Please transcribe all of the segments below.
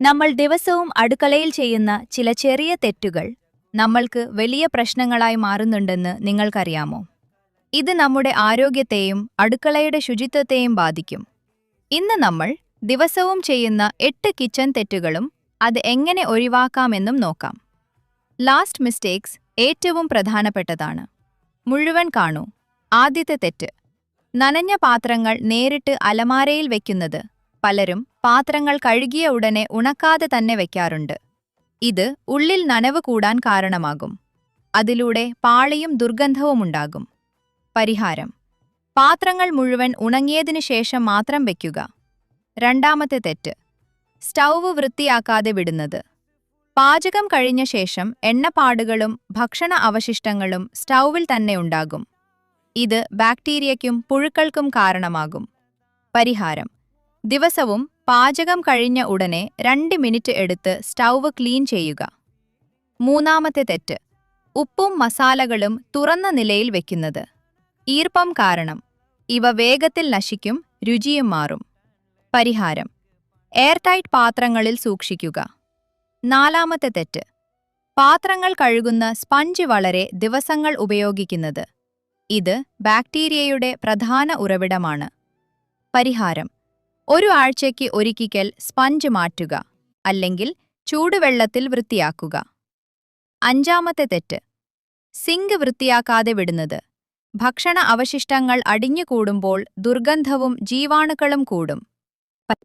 നമ്മൾ ദിവസവും അടുക്കളയിൽ ചെയ്യുന്ന ചില ചെറിയ തെറ്റുകൾ നമ്മൾക്ക് വലിയ പ്രശ്നങ്ങളായി മാറുന്നുണ്ടെന്ന് നിങ്ങൾക്കറിയാമോ? ഇത് നമ്മുടെ ആരോഗ്യത്തെയും അടുക്കളയുടെ ശുചിത്വത്തെയും ബാധിക്കും. ഇന്ന് നമ്മൾ ദിവസവും ചെയ്യുന്ന 8 കിച്ചൺ തെറ്റുകളും അത് എങ്ങനെ ഒഴിവാക്കാമെന്നും നോക്കാം. ലാസ്റ്റ് മിസ്റ്റേക്സ് ഏറ്റവും പ്രധാനപ്പെട്ടതാണ്. മുഴുവൻ കാണൂ. ആദ്യത്തെ തെറ്റ്: നനഞ്ഞ പാത്രങ്ങൾ നേരിട്ട് അലമാരയിൽ വെക്കുന്നത്. പലരും പാത്രങ്ങൾ കഴുകിയ ഉടനെ ഉണക്കാതെ തന്നെ വെക്കാറുണ്ട്. ഇത് ഉള്ളിൽ നനവ് കൂടാൻ കാരണമാകും. അതിലൂടെ പാളിയും ദുർഗന്ധവുമുണ്ടാകും. പരിഹാരം: പാത്രങ്ങൾ മുഴുവൻ ഉണങ്ങിയതിനു ശേഷം മാത്രം വെക്കുക. രണ്ടാമത്തെ തെറ്റ്: സ്റ്റൗവ് വൃത്തിയാക്കാതെ വിടുന്നത്. പാചകം കഴിഞ്ഞ ശേഷം എണ്ണപ്പാടുകളും ഭക്ഷണ അവശിഷ്ടങ്ങളും സ്റ്റൗവിൽ തന്നെ ഉണ്ടാകും. ഇത് ബാക്ടീരിയയ്ക്കും പുഴുക്കൾക്കും കാരണമാകും. പരിഹാരം: ദിവസവും പാചകം കഴിഞ്ഞ ഉടനെ 2 മിനിറ്റ് എടുത്ത് സ്റ്റൗവ് ക്ലീൻ ചെയ്യുക. മൂന്നാമത്തെ തെറ്റ്: ഉപ്പും മസാലകളും തുറന്ന നിലയിൽ വെക്കുന്നത്. ഈർപ്പം കാരണം ഇവ വേഗത്തിൽ നശിക്കും, രുചിയും മാറും. പരിഹാരം: എയർടൈറ്റ് പാത്രങ്ങളിൽ സൂക്ഷിക്കുക. നാലാമത്തെ തെറ്റ്: പാത്രങ്ങൾ കഴുകുന്ന സ്പഞ്ച് വളരെ ദിവസങ്ങൾ ഉപയോഗിക്കുന്നത്. ഇത് ബാക്ടീരിയയുടെ പ്രധാന ഉറവിടമാണ്. പരിഹാരം: ഒരു ആഴ്ചയ്ക്ക് ഒരിക്കൽ സ്പഞ്ച് മാറ്റുക, അല്ലെങ്കിൽ ചൂടുവെള്ളത്തിൽ വൃത്തിയാക്കുക. അഞ്ചാമത്തെ തെറ്റ്: സിങ്ക് വൃത്തിയാക്കാതെ വിടുന്നത്. ഭക്ഷണ അവശിഷ്ടങ്ങൾ അടിഞ്ഞുകൂടുമ്പോൾ ദുർഗന്ധവും ജീവാണുക്കളും കൂടും.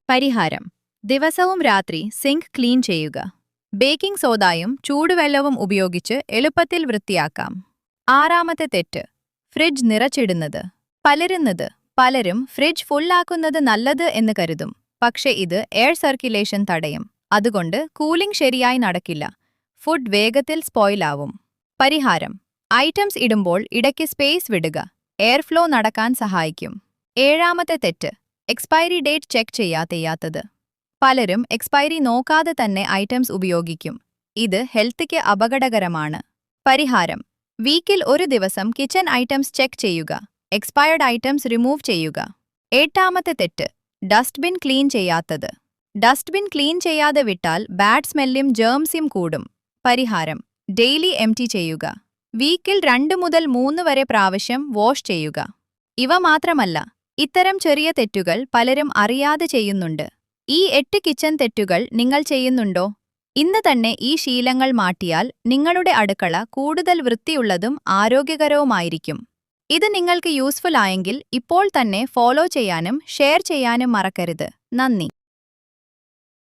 പരിഹാരം: ദിവസവും രാത്രി സിങ്ക് ക്ലീൻ ചെയ്യുക. ബേക്കിംഗ് സോഡയും ചൂടുവെള്ളവും ഉപയോഗിച്ച് എളുപ്പത്തിൽ വൃത്തിയാക്കാം. ആറാമത്തെ തെറ്റ്: ഫ്രിഡ്ജ് നിറച്ചിടുന്നത്. പലരും ഫ്രിഡ്ജ് ഫുള്ളാക്കുന്നത് നല്ലത് എന്ന് കരുതും. പക്ഷേ ഇത് എയർ സർക്കുലേഷൻ തടയും. അതുകൊണ്ട് കൂളിംഗ് ശരിയായി നടക്കില്ല. ഫുഡ് വേഗത്തിൽ സ്പോയിൽ ആവും. പരിഹാരം: ഐറ്റംസ് ഇടുമ്പോൾ ഇടയ്ക്ക് സ്പേസ് വിടുക. എയർ ഫ്ലോ നടക്കാൻ സഹായിക്കും. ഏഴാമത്തെ തെറ്റ്: എക്സ്പയറി ഡേറ്റ് ചെക്ക് ചെയ്യാത്തത്. പലരും എക്സ്പയറി നോക്കാതെ തന്നെ ഐറ്റംസ് ഉപയോഗിക്കും. ഇത് ഹെൽത്തിക്ക് അപകടകരമാണ്. പരിഹാരം: വീക്കിൽ ഒരു ദിവസം കിച്ചൺ ഐറ്റംസ് ചെക്ക് ചെയ്യുക. എക്സ്പയർഡ് ഐറ്റംസ് റിമൂവ് ചെയ്യുക. എട്ടാമത്തെ തെറ്റ്: ഡസ്റ്റ്ബിൻ ക്ലീൻ ചെയ്യാത്തത്. ഡസ്റ്റ്ബിൻ ക്ലീൻ ചെയ്യാതെ വിട്ടാൽ ബാഡ് സ്മെല്ലും ജേംസും കൂടും. പരിഹാരം: ഡെയിലി എംപ്റ്റി ചെയ്യുക. വീക്കിൽ 2 മുതൽ 3 വരെ പ്രാവശ്യം വാഷ് ചെയ്യുക. ഇവ മാത്രമല്ല, ഇത്തരം ചെറിയ തെറ്റുകൾ പലരും അറിയാതെ ചെയ്യുന്നുണ്ട്. ഈ 8 കിച്ചൺ തെറ്റുകൾ നിങ്ങൾ ചെയ്യുന്നുണ്ടോ? ഇന്ന് തന്നെ ഈ ശീലങ്ങൾ മാറ്റിയാൽ നിങ്ങളുടെ അടുക്കള കൂടുതൽ വൃത്തിയുള്ളതും ആരോഗ്യകരവുമായിരിക്കും. ഇത് നിങ്ങൾക്ക് യൂസ്ഫുൾ ആയെങ്കിൽ ഇപ്പോൾ തന്നെ ഫോളോ ചെയ്യാനും ഷെയർ ചെയ്യാനും മറക്കരുത്. നന്ദി.